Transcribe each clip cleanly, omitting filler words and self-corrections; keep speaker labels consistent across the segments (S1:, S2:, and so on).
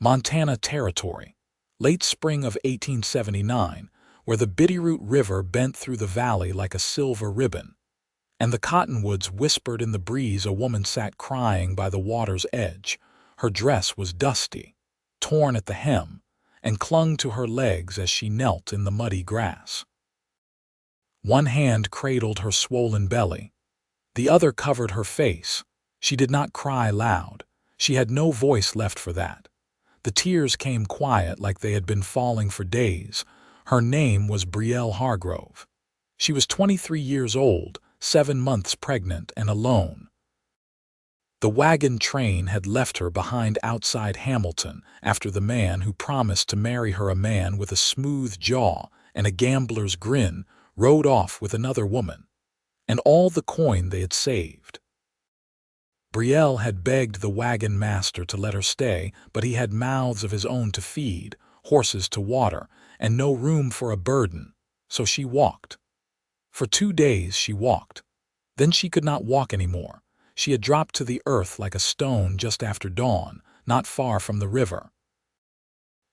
S1: Montana Territory, late spring of 1879, where the Bitterroot River bent through the valley like a silver ribbon, and the cottonwoods whispered in the breeze. A woman sat crying by the water's edge. Her dress was dusty, torn at the hem, and clung to her legs as she knelt in the muddy grass. One hand cradled her swollen belly. The other covered her face. She did not cry loud. She had no voice left for that. The tears came quiet, like they had been falling for days. Her name was Brielle Hargrove. She was 23 years old, 7 months pregnant, and alone. The wagon train had left her behind outside Hamilton after the man who promised to marry her, a man with a smooth jaw and a gambler's grin, rode off with another woman, and all the coin they had saved. Brielle had begged the wagon master to let her stay, but he had mouths of his own to feed, horses to water, and no room for a burden, so she walked. For 2 days she walked. Then she could not walk anymore. She had dropped to the earth like a stone just after dawn, not far from the river.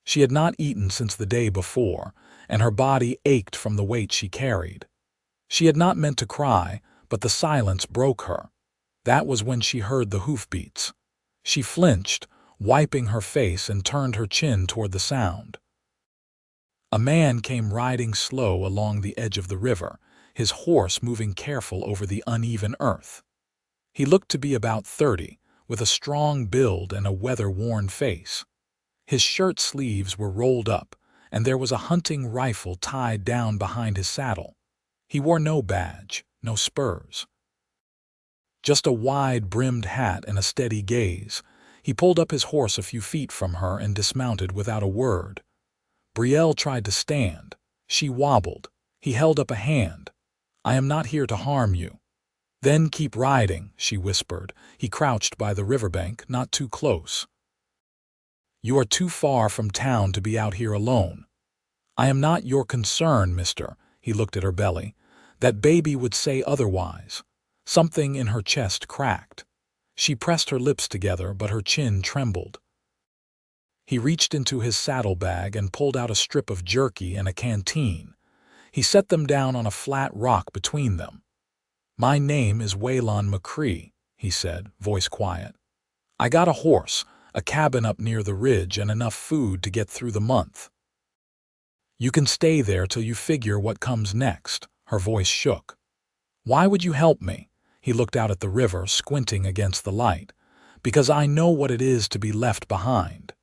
S1: She had not eaten since the day before, and her body ached from the weight she carried. She had not meant to cry, but the silence broke her. That was when she heard the hoofbeats. She flinched, wiping her face, and turned her chin toward the sound. A man came riding slow along the edge of the river, his horse moving careful over the uneven earth. He looked to be about 30, with a strong build and a weather-worn face. His shirt sleeves were rolled up, and there was a hunting rifle tied down behind his saddle. He wore no badge, no spurs. Just a wide-brimmed hat and a steady gaze. He pulled up his horse a few feet from her and dismounted without a word. Brielle tried to stand. She wobbled. He held up a hand. "I am not here to harm you." "Then keep riding," she whispered. He crouched by the riverbank, not too close. "You are too far from town to be out here alone." "I am not your concern, mister." He looked at her belly. "That baby would say otherwise." Something in her chest cracked. She pressed her lips together, but her chin trembled. He reached into his saddlebag and pulled out a strip of jerky and a canteen. He set them down on a flat rock between them. "My name is Waylon McCrae," he said, voice quiet. "I got a horse, a cabin up near the ridge, and enough food to get through the month. You can stay there till you figure what comes next." Her voice shook. "Why would you help me?" He looked out at the river, squinting against the light. "Because I know what it is to be left behind."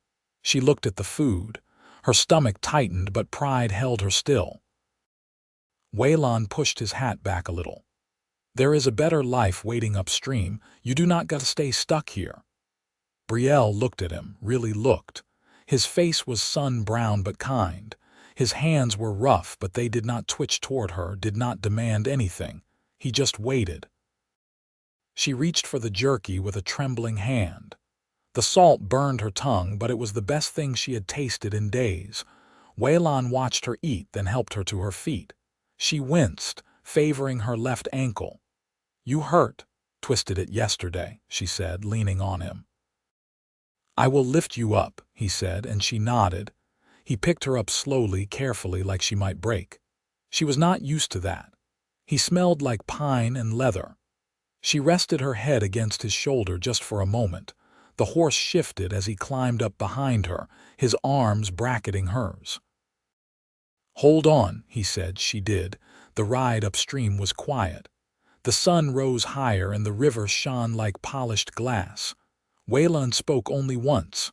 S1: She looked at the food. Her stomach tightened, but pride held her still. Waylon pushed his hat back a little. "There is a better life waiting upstream. You do not got to stay stuck here." Brielle looked at him, really looked. His face was sun-brown but kind. His hands were rough, but they did not twitch toward her, did not demand anything. He just waited. She reached for the jerky with a trembling hand. The salt burned her tongue, but it was the best thing she had tasted in days. Waylon watched her eat, then helped her to her feet. She winced, favoring her left ankle. "You hurt. Twisted it yesterday," she said, leaning on him. "I will lift you up," he said, and she nodded. He picked her up slowly, carefully, like she might break. She was not used to that. He smelled like pine and leather. She rested her head against his shoulder just for a moment. The horse shifted as he climbed up behind her, his arms bracketing hers. "Hold on," he said. She did. The ride upstream was quiet. The sun rose higher and the river shone like polished glass. Waylon spoke only once.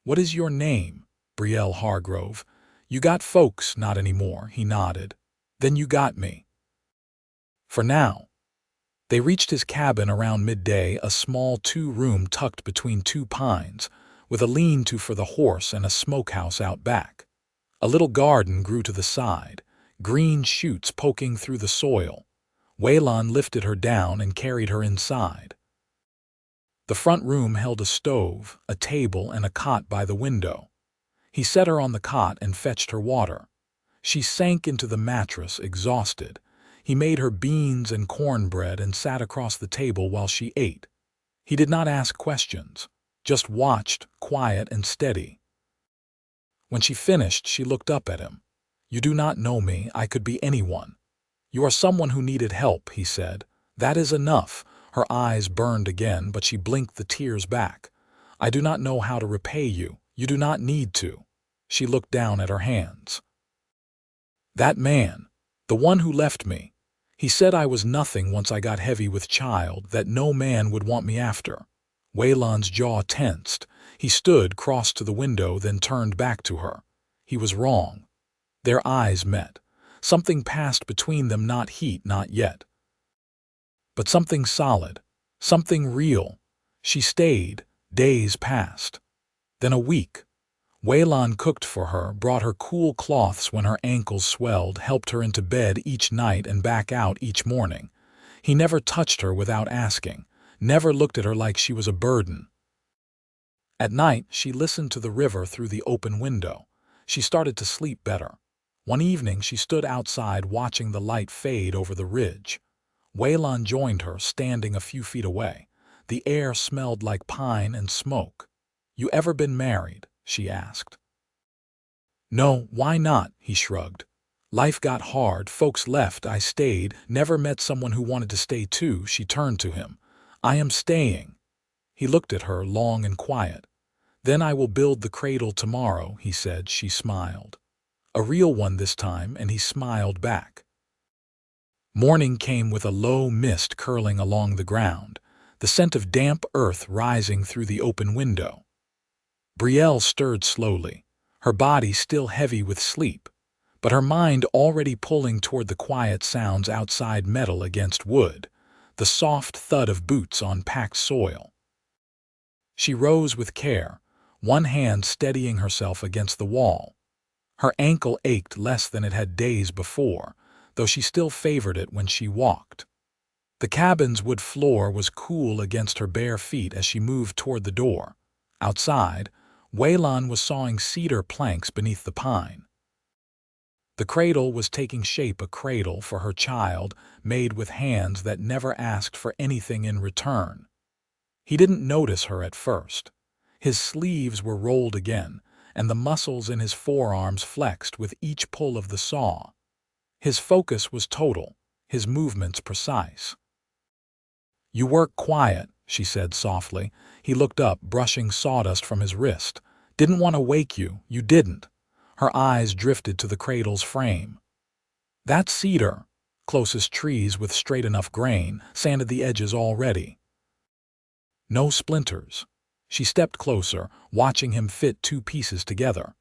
S1: "What is your name?" "Brielle Hargrove." "You got folks?" "Not anymore," he nodded. "Then you got me. For now." They reached his cabin around midday, a small 2-room tucked between 2 pines, with a lean-to for the horse and a smokehouse out back. A little garden grew to the side, green shoots poking through the soil. Waylon lifted her down and carried her inside. The front room held a stove, a table, and a cot by the window. He set her on the cot and fetched her water. She sank into the mattress, exhausted. He made her beans and cornbread and sat across the table while she ate. He did not ask questions, just watched, quiet and steady. When she finished, she looked up at him. "You do not know me. I could be anyone." "You are someone who needed help," he said. "That is enough." Her eyes burned again, but she blinked the tears back. "I do not know how to repay you. You do not need to." She looked down at her hands. "That man, the one who left me, he said I was nothing once I got heavy with child, that no man would want me after." Waylon's jaw tensed. He stood, crossed to the window, then turned back to her. He was wrong. Their eyes met. Something passed between them, not heat, not yet. But something solid, something real. She stayed. Days passed. Then a week. Waylon cooked for her, brought her cool cloths when her ankles swelled, helped her into bed each night and back out each morning. He never touched her without asking, never looked at her like she was a burden. At night, she listened to the river through the open window. She started to sleep better. One evening, she stood outside watching the light fade over the ridge. Waylon joined her, standing a few feet away. The air smelled like pine and smoke. "You ever been married?" she asked. "No, why not?" he shrugged. "Life got hard, folks left, I stayed, never met someone who wanted to stay too." She turned to him. "I am staying." He looked at her, long and quiet. "Then I will build the cradle tomorrow," he said. She smiled. A real one this time, and he smiled back. Morning came with a low mist curling along the ground, the scent of damp earth rising through the open window. Brielle stirred slowly, her body still heavy with sleep, but her mind already pulling toward the quiet sounds outside, metal against wood, the soft thud of boots on packed soil. She rose with care, one hand steadying herself against the wall. Her ankle ached less than it had days before, though she still favored it when she walked. The cabin's wood floor was cool against her bare feet as she moved toward the door. Outside, Waylon was sawing cedar planks beneath the pine. The cradle was taking shape, a cradle for her child, made with hands that never asked for anything in return. He didn't notice her at first. His sleeves were rolled again, and the muscles in his forearms flexed with each pull of the saw. His focus was total, his movements precise. "You work quiet," she said softly. He looked up, brushing sawdust from his wrist. "Didn't want to wake you. You didn't." Her eyes drifted to the cradle's frame. "That's cedar. Closest trees with straight enough grain, sanded the edges already. No splinters." She stepped closer, watching him fit two pieces together.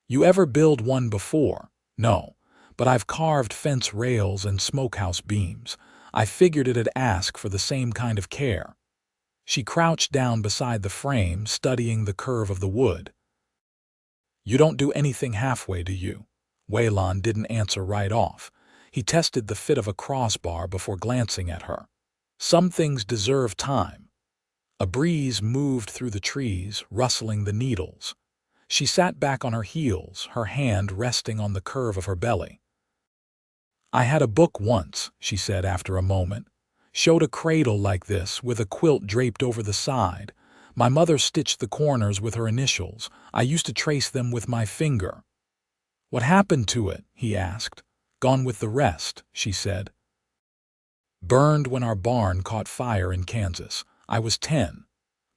S1: "You ever build one before?" "No, but I've carved fence rails and smokehouse beams. I figured it'd ask for the same kind of care." She crouched down beside the frame, studying the curve of the wood. "You don't do anything halfway, do you?" Waylon didn't answer right off. He tested the fit of a crossbar before glancing at her. "Some things deserve time." A breeze moved through the trees, rustling the needles. She sat back on her heels, her hand resting on the curve of her belly. "I had a book once," she said after a moment. "Showed a cradle like this, with a quilt draped over the side. My mother stitched the corners with her initials. I used to trace them with my finger." "What happened to it?" he asked. "Gone with the rest," she said. "Burned when our barn caught fire in Kansas. I was 10.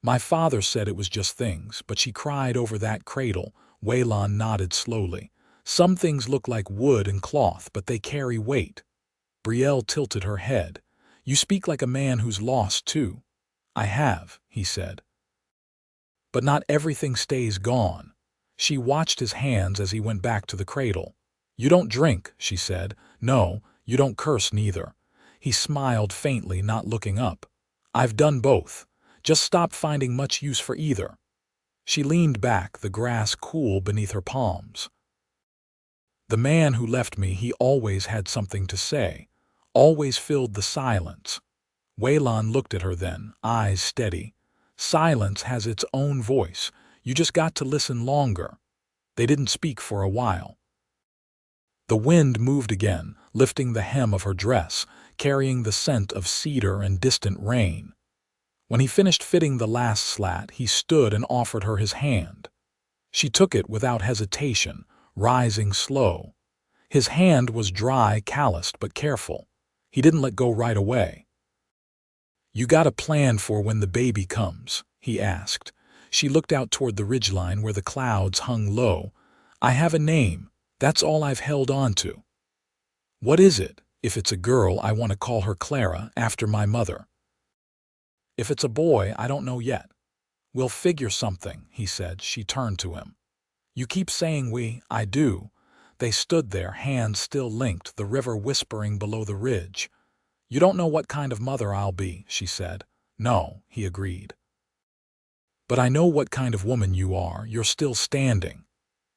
S1: My father said it was just things, but she cried over that cradle." Waylon nodded slowly. "Some things look like wood and cloth, but they carry weight." Brielle tilted her head. "You speak like a man who's lost, too." "I have," he said. "But not everything stays gone." She watched his hands as he went back to the cradle. "You don't drink," she said. "No, you don't curse neither." He smiled faintly, not looking up. "I've done both. Just stopped finding much use for either." She leaned back, the grass cool beneath her palms. "The man who left me, he always had something to say, always filled the silence." Waylon looked at her then, eyes steady. "Silence has its own voice. You just got to listen longer." They didn't speak for a while. The wind moved again, lifting the hem of her dress, carrying the scent of cedar and distant rain. When he finished fitting the last slat, he stood and offered her his hand. She took it without hesitation, rising slow. His hand was dry, calloused, but careful. He didn't let go right away. "You got a plan for when the baby comes?" he asked. She looked out toward the ridgeline where the clouds hung low. "I have a name. That's all I've held on to." "What is it? If it's a girl, I want to call her Clara, after my mother. If it's a boy, I don't know yet." "We'll figure something," he said. She turned to him. "You keep saying we." "I do." They stood there, hands still linked, the river whispering below the ridge. "You don't know what kind of mother I'll be," she said. "No," he agreed. "But I know what kind of woman you are. You're still standing."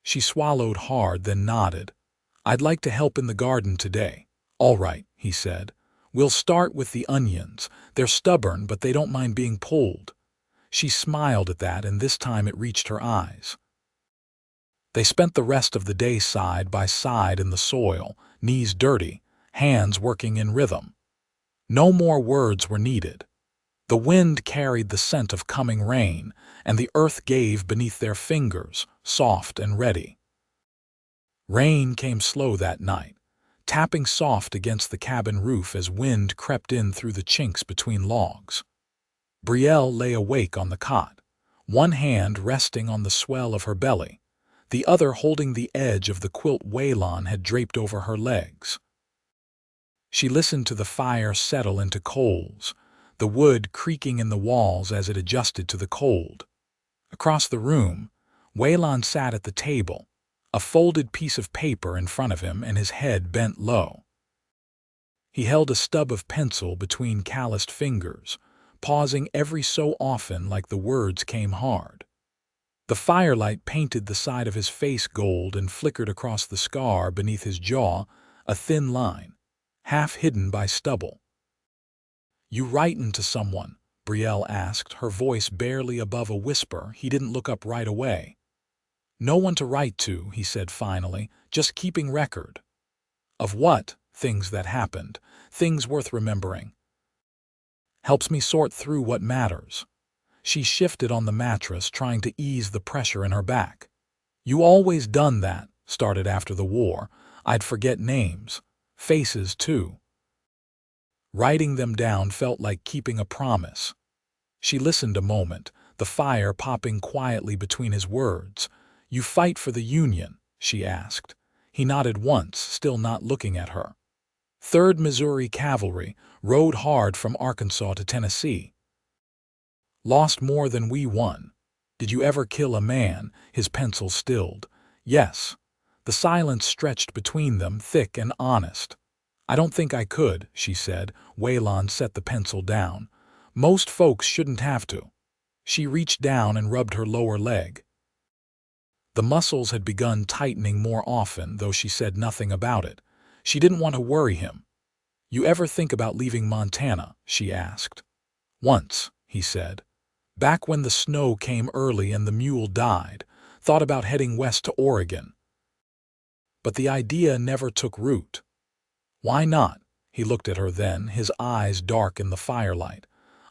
S1: She swallowed hard, then nodded. "I'd like to help in the garden today." "All right," he said. "We'll start with the onions. They're stubborn, but they don't mind being pulled." She smiled at that, and this time it reached her eyes. They spent the rest of the day side by side in the soil, knees dirty, hands working in rhythm. No more words were needed. The wind carried the scent of coming rain, and the earth gave beneath their fingers, soft and ready. Rain came slow that night, tapping soft against the cabin roof as wind crept in through the chinks between logs. Brielle lay awake on the cot, one hand resting on the swell of her belly, the other holding the edge of the quilt Waylon had draped over her legs. She listened to the fire settle into coals, the wood creaking in the walls as it adjusted to the cold. Across the room, Waylon sat at the table, a folded piece of paper in front of him and his head bent low. He held a stub of pencil between calloused fingers, pausing every so often like the words came hard. The firelight painted the side of his face gold and flickered across the scar beneath his jaw, a thin line, half hidden by stubble. "You writin' to someone?" Brielle asked, her voice barely above a whisper. He didn't look up right away. "No one to write to," he said finally, "just keeping record." "Of what?" "Things that happened. Things worth remembering. Helps me sort through what matters." She shifted on the mattress, trying to ease the pressure in her back. "You always done that," started after the war. "I'd forget names. Faces, too." Writing them down felt like keeping a promise. She listened a moment, the fire popping quietly between his words. "You fight for the Union?" she asked. He nodded once, still not looking at her. 3rd Missouri Cavalry, rode hard from Arkansas to Tennessee. Lost more than we won. Did you ever kill a man?" His pencil stilled. "Yes." The silence stretched between them, thick and honest. "I don't think I could," she said. Waylon set the pencil down. "Most folks shouldn't have to." She reached down and rubbed her lower leg. The muscles had begun tightening more often, though she said nothing about it. She didn't want to worry him. "You ever think about leaving Montana?" she asked. "Once," he said. "Back when the snow came early and the mule died. Thought about heading west to Oregon. But the idea never took root." "Why not?" He looked at her then, his eyes dark in the firelight.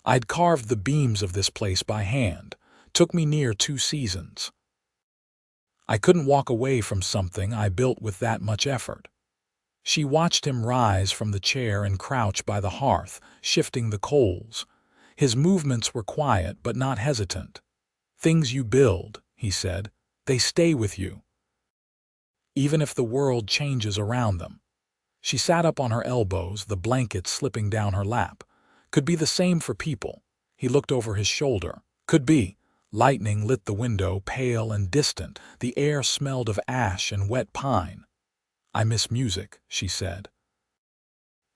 S1: "I'd carved the beams of this place by hand. Took me near 2 seasons. I couldn't walk away from something I built with that much effort." She watched him rise from the chair and crouch by the hearth, shifting the coals. His movements were quiet but not hesitant. "Things you build," he said, "they stay with you, even if the world changes around them." She sat up on her elbows, the blanket slipping down her lap. "Could be the same for people." He looked over his shoulder. "Could be." Lightning lit the window, pale and distant. The air smelled of ash and wet pine. "I miss music," she said.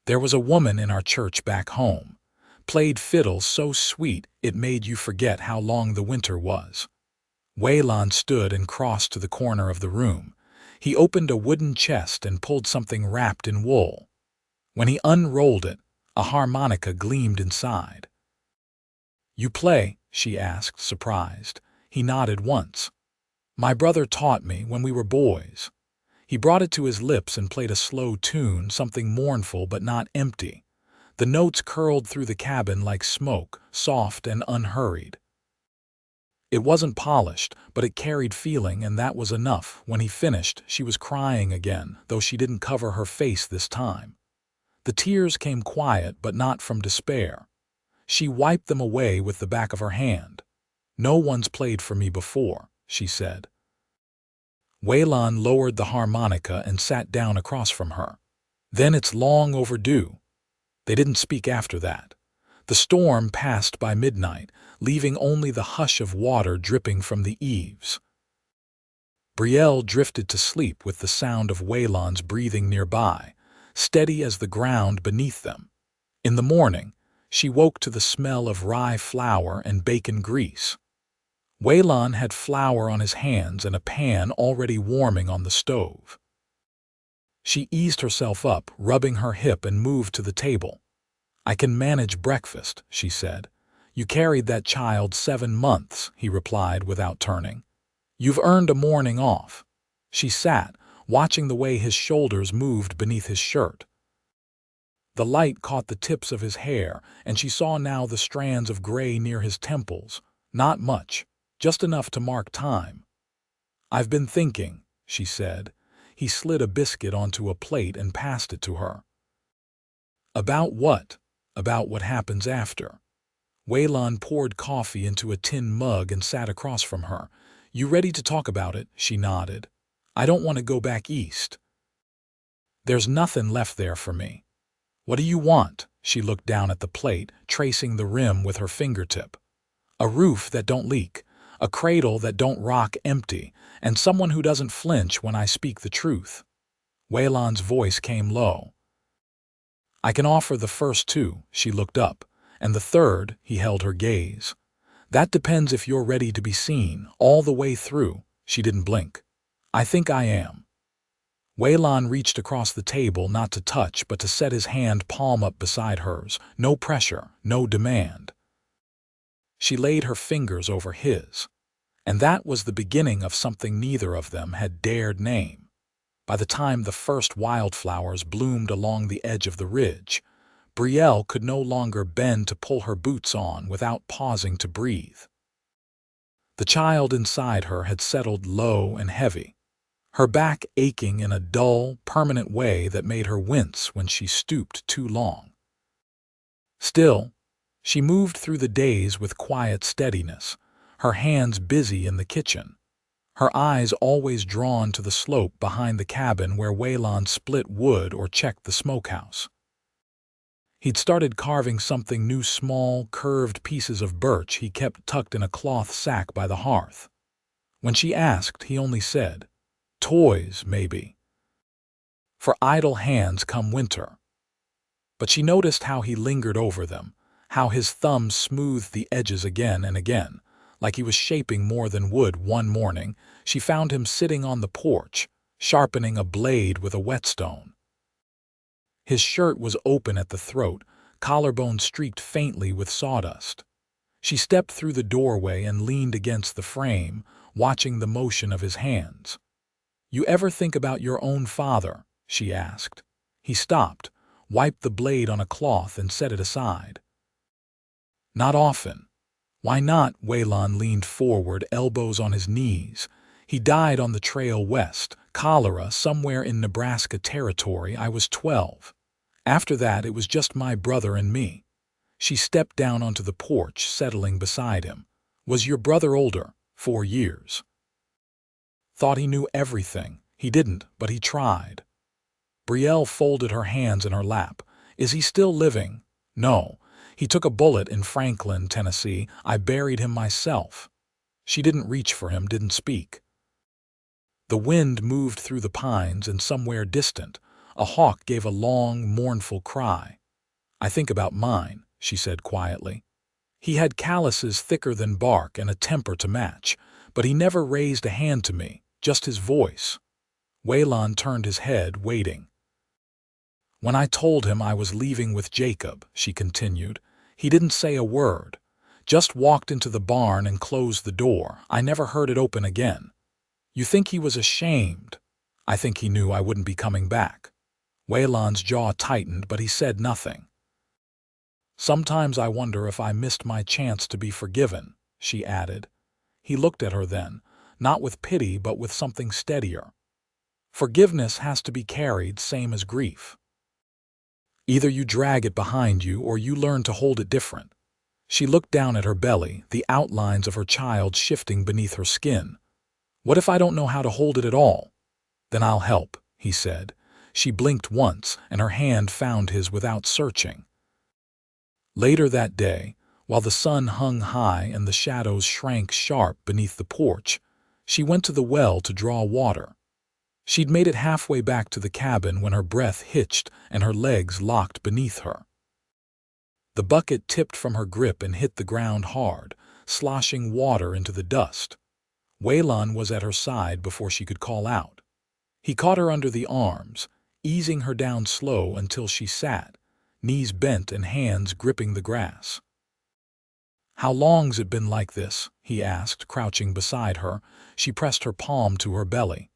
S1: "There was a woman in our church back home. Played fiddle so sweet it made you forget how long the winter was." Waylon stood and crossed to the corner of the room. He opened a wooden chest and pulled something wrapped in wool. When he unrolled it, a harmonica gleamed inside. "You play?" she asked, surprised. He nodded once. "My brother taught me when we were boys." He brought it to his lips and played a slow tune, something mournful but not empty. The notes curled through the cabin like smoke, soft and unhurried. It wasn't polished, but it carried feeling, and that was enough. When he finished, she was crying again, though she didn't cover her face this time. The tears came quiet, but not from despair. She wiped them away with the back of her hand. "No one's played for me before," she said. Waylon lowered the harmonica and sat down across from her. "Then it's long overdue." They didn't speak after that. The storm passed by midnight, leaving only the hush of water dripping from the eaves. Brielle drifted to sleep with the sound of Waylon's breathing nearby, steady as the ground beneath them. In the morning, she woke to the smell of rye flour and bacon grease. Waylon had flour on his hands and a pan already warming on the stove. She eased herself up, rubbing her hip, and moved to the table. "I can manage breakfast," she said. "You carried that child 7 months," he replied without turning. "You've earned a morning off." She sat, watching the way his shoulders moved beneath his shirt. The light caught the tips of his hair, and she saw now the strands of gray near his temples. Not much, just enough to mark time. "I've been thinking," she said. He slid a biscuit onto a plate and passed it to her. "About what?" "About what happens after." Waylon poured coffee into a tin mug and sat across from her. "You ready to talk about it?" She nodded. "I don't want to go back east. There's nothing left there for me." "What do you want?" She looked down at the plate, tracing the rim with her fingertip. "A roof that don't leak, a cradle that don't rock empty, and someone who doesn't flinch when I speak the truth." Waylon's voice came low. "I can offer the first 2, she looked up, "and the third," he held her gaze. "That depends if you're ready to be seen, all the way through." She didn't blink. "I think I am." Waylon reached across the table, not to touch, but to set his hand palm up beside hers. No pressure, no demand. She laid her fingers over his. And that was the beginning of something neither of them had dared name. By the time the first wildflowers bloomed along the edge of the ridge, Brielle could no longer bend to pull her boots on without pausing to breathe. The child inside her had settled low and heavy, her back aching in a dull, permanent way that made her wince when she stooped too long. Still, she moved through the days with quiet steadiness, her hands busy in the kitchen, her eyes always drawn to the slope behind the cabin where Waylon split wood or checked the smokehouse. He'd started carving something new, small, curved pieces of birch he kept tucked in a cloth sack by the hearth. When she asked, he only said, "Toys, maybe. For idle hands come winter." But she noticed how he lingered over them, how his thumbs smoothed the edges again and again. Like he was shaping more than wood. One morning, she found him sitting on the porch, sharpening a blade with a whetstone. His shirt was open at the throat, collarbone streaked faintly with sawdust. She stepped through the doorway and leaned against the frame, watching the motion of his hands. "You ever think about your own father?" she asked. He stopped, wiped the blade on a cloth and set it aside. "Not often." "Why not?" Waylon leaned forward, elbows on his knees. "He died on the trail west, Clara, somewhere in Nebraska territory. I was 12. After that, it was just my brother and me." She stepped down onto the porch, settling beside him. "Was your brother older?" 4 years. "Thought he knew everything." "He didn't, but he tried." Brielle folded her hands in her lap. "Is he still living?" "No. He took a bullet in Franklin, Tennessee. I buried him myself." She didn't reach for him, didn't speak. The wind moved through the pines, and somewhere distant, a hawk gave a long, mournful cry. "I think about mine," she said quietly. "He had calluses thicker than bark and a temper to match, but he never raised a hand to me, just his voice." Waylon turned his head, waiting. "When I told him I was leaving with Jacob," she continued, "he didn't say a word, just walked into the barn and closed the door. I never heard it open again. You think he was ashamed?" "I think he knew I wouldn't be coming back." Waylon's jaw tightened, but he said nothing. "Sometimes I wonder if I missed my chance to be forgiven," she added. He looked at her then, not with pity but with something steadier. Forgiveness has to be carried same as grief. Either you drag it behind you or you learn to hold it different. She looked down at her belly, the outlines of her child shifting beneath her skin. What if I don't know how to hold it at all? Then I'll help, he said. She blinked once, and her hand found his without searching. Later that day, while the sun hung high and the shadows shrank sharp beneath the porch, she went to the well to draw water. She'd made it halfway back to the cabin when her breath hitched and her legs locked beneath her. The bucket tipped from her grip and hit the ground hard, sloshing water into the dust. Waylon was at her side before she could call out. He caught her under the arms, easing her down slow until she sat, knees bent and hands gripping the grass. "How long's it been like this?" he asked, crouching beside her. She pressed her palm to her belly.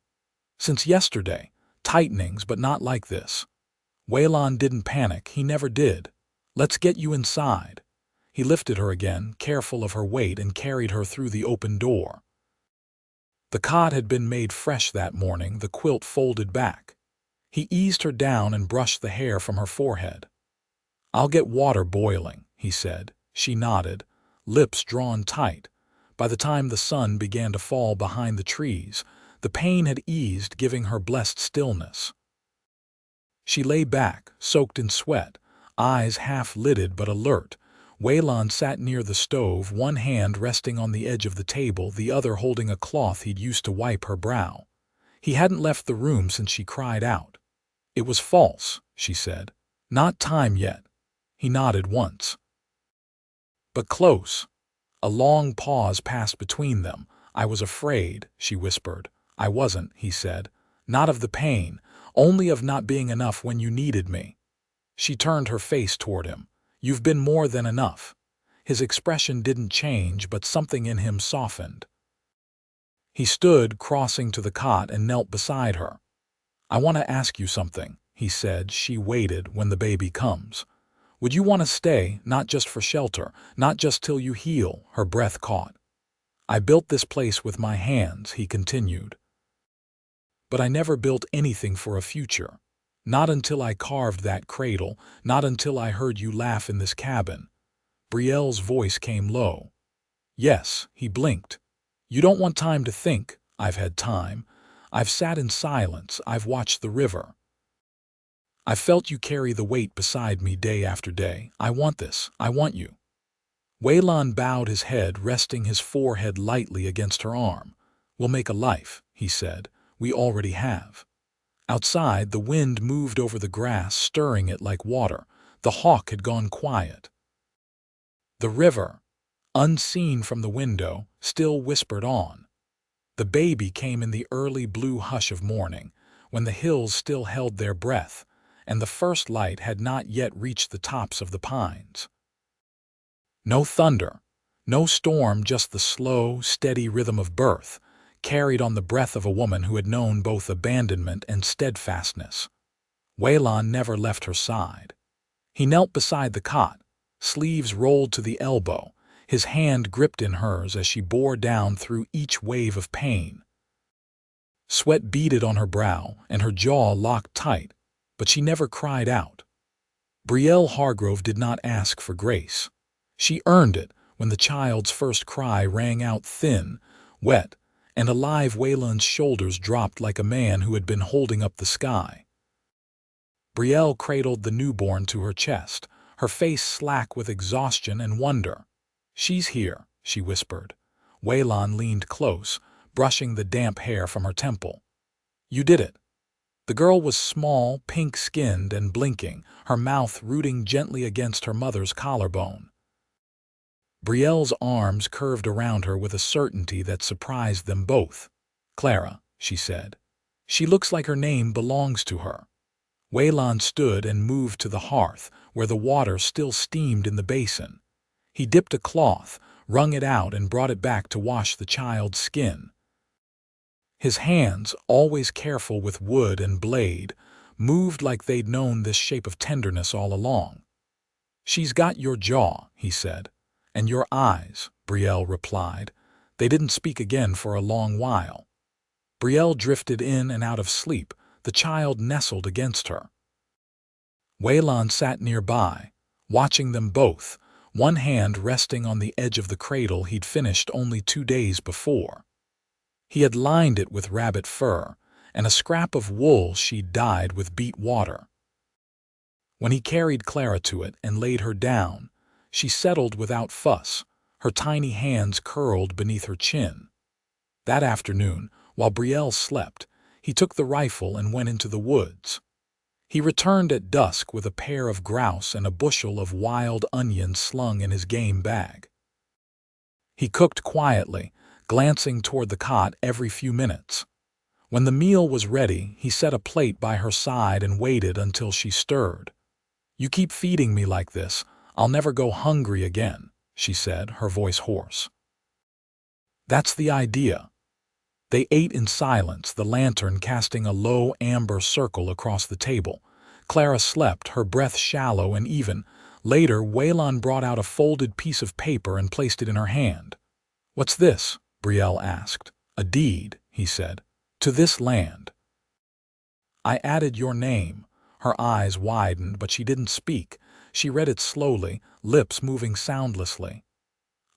S1: "Since yesterday. Tightenings, but not like this." Waylon didn't panic. He never did. "Let's get you inside." He lifted her again, careful of her weight, and carried her through the open door. The cot had been made fresh that morning, the quilt folded back. He eased her down and brushed the hair from her forehead. "I'll get water boiling," he said. She nodded, lips drawn tight. By the time the sun began to fall behind the trees, the pain had eased, giving her blessed stillness. She lay back, soaked in sweat, eyes half-lidded but alert. Waylon sat near the stove, one hand resting on the edge of the table, the other holding a cloth he'd used to wipe her brow. He hadn't left the room since she cried out. "It was false," she said. "Not time yet." He nodded once. "But close." A long pause passed between them. "I was afraid," she whispered. "I wasn't," he said. "Not of the pain, only of not being enough when you needed me." She turned her face toward him. "You've been more than enough." His expression didn't change, but something in him softened. He stood, crossing to the cot, and knelt beside her. "I want to ask you something," he said. She waited. "When the baby comes, would you want to stay, not just for shelter, not just till you heal?" Her breath caught. "I built this place with my hands," he continued. "But I never built anything for a future. Not until I carved that cradle, not until I heard you laugh in this cabin." Brielle's voice came low. "Yes," he blinked. "You don't want time to think." "I've had time. I've sat in silence. I've watched the river. I've felt you carry the weight beside me day after day. I want this. I want you." Waylon bowed his head, resting his forehead lightly against her arm. "We'll make a life," he said. "We already have." Outside, the wind moved over the grass, stirring it like water. The hawk had gone quiet. The river, unseen from the window, still whispered on. The baby came in the early blue hush of morning, when the hills still held their breath, and the first light had not yet reached the tops of the pines. No thunder, no storm, just the slow, steady rhythm of birth, carried on the breath of a woman who had known both abandonment and steadfastness. Waylon never left her side. He knelt beside the cot, sleeves rolled to the elbow, his hand gripped in hers as she bore down through each wave of pain. Sweat beaded on her brow, and her jaw locked tight, but she never cried out. Brielle Hargrove did not ask for grace. She earned it when the child's first cry rang out thin, wet, and alive. Waylon's shoulders dropped like a man who had been holding up the sky. Brielle cradled the newborn to her chest, her face slack with exhaustion and wonder. "She's here," she whispered. Waylon leaned close, brushing the damp hair from her temple. "You did it." The girl was small, pink-skinned, and blinking, her mouth rooting gently against her mother's collarbone. Brielle's arms curved around her with a certainty that surprised them both. "Clara," she said. "She looks like her name belongs to her." Waylon stood and moved to the hearth, where the water still steamed in the basin. He dipped a cloth, wrung it out, and brought it back to wash the child's skin. His hands, always careful with wood and blade, moved like they'd known this shape of tenderness all along. "She's got your jaw," he said. "And your eyes," Brielle replied. They didn't speak again for a long while. Brielle drifted in and out of sleep, the child nestled against her. Waylon sat nearby, watching them both, one hand resting on the edge of the cradle he'd finished only 2 days before. He had lined it with rabbit fur and a scrap of wool she'd dyed with beet water. When he carried Clara to it and laid her down, she settled without fuss, her tiny hands curled beneath her chin. That afternoon, while Brielle slept, he took the rifle and went into the woods. He returned at dusk with a pair of grouse and a bushel of wild onions slung in his game bag. He cooked quietly, glancing toward the cot every few minutes. When the meal was ready, he set a plate by her side and waited until she stirred. "You keep feeding me like this, I'll never go hungry again," she said, her voice hoarse. "That's the idea." They ate in silence, the lantern casting a low amber circle across the table. Clara slept, her breath shallow and even. Later, Waylon brought out a folded piece of paper and placed it in her hand. "What's this?" Brielle asked. "A deed," he said, "to this land." "I added your name." Her eyes widened, but she didn't speak. She read it slowly, lips moving soundlessly.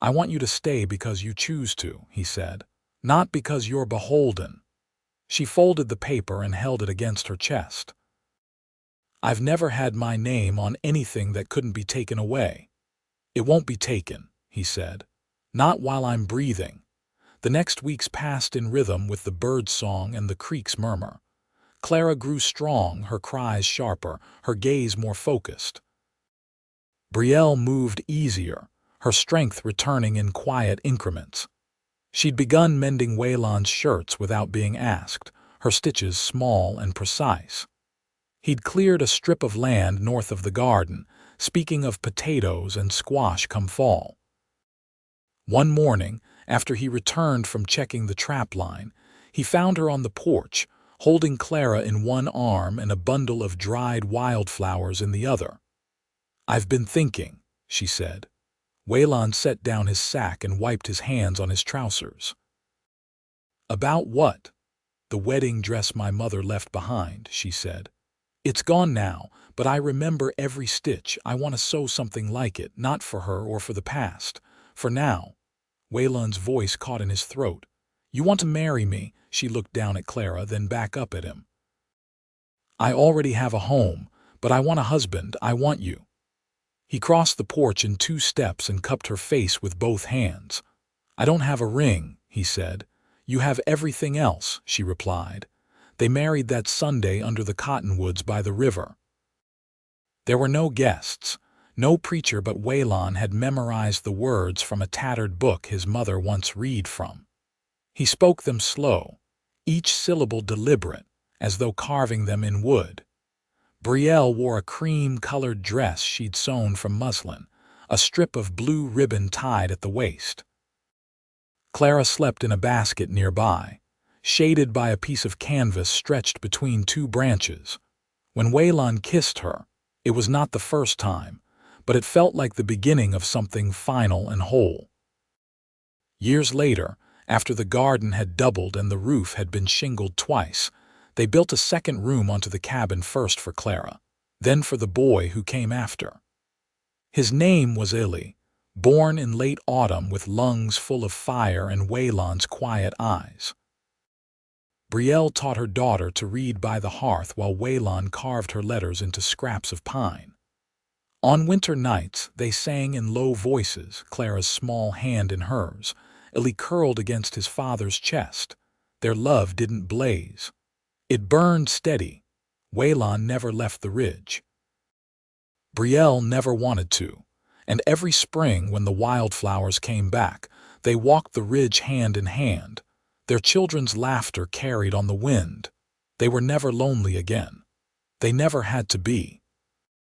S1: "I want you to stay because you choose to," he said. "Not because you're beholden." She folded the paper and held it against her chest. "I've never had my name on anything that couldn't be taken away." "It won't be taken," he said. "Not while I'm breathing." The next weeks passed in rhythm with the bird's song and the creek's murmur. Clara grew strong, her cries sharper, her gaze more focused. Brielle moved easier, her strength returning in quiet increments. She'd begun mending Waylon's shirts without being asked, her stitches small and precise. He'd cleared a strip of land north of the garden, speaking of potatoes and squash come fall. One morning, after he returned from checking the trap line, he found her on the porch, holding Clara in one arm and a bundle of dried wildflowers in the other. "I've been thinking," she said. Waylon set down his sack and wiped his hands on his trousers. "About what?" "The wedding dress my mother left behind," she said. "It's gone now, but I remember every stitch. I want to sew something like it, not for her or for the past. For now." Waylon's voice caught in his throat. "You want to marry me?" She looked down at Clara, then back up at him. "I already have a home, but I want a husband. I want you." He crossed the porch in 2 steps and cupped her face with both hands. "I don't have a ring," he said. "You have everything else," she replied. They married that Sunday under the cottonwoods by the river. There were no guests, no preacher, but Waylon had memorized the words from a tattered book his mother once read from. He spoke them slow, each syllable deliberate, as though carving them in wood. Brielle wore a cream-colored dress she'd sewn from muslin, a strip of blue ribbon tied at the waist. Clara slept in a basket nearby, shaded by a piece of canvas stretched between 2 branches. When Waylon kissed her, it was not the first time, but it felt like the beginning of something final and whole. Years later, after the garden had doubled and the roof had been shingled twice, they built a second room onto the cabin, first for Clara, then for the boy who came after. His name was Illy, born in late autumn with lungs full of fire and Waylon's quiet eyes. Brielle taught her daughter to read by the hearth while Waylon carved her letters into scraps of pine. On winter nights, they sang in low voices, Clara's small hand in hers, Illy curled against his father's chest. Their love didn't blaze. It burned steady. Waylon never left the ridge. Brielle never wanted to, and every spring when the wildflowers came back, they walked the ridge hand in hand. Their children's laughter carried on the wind. They were never lonely again. They never had to be.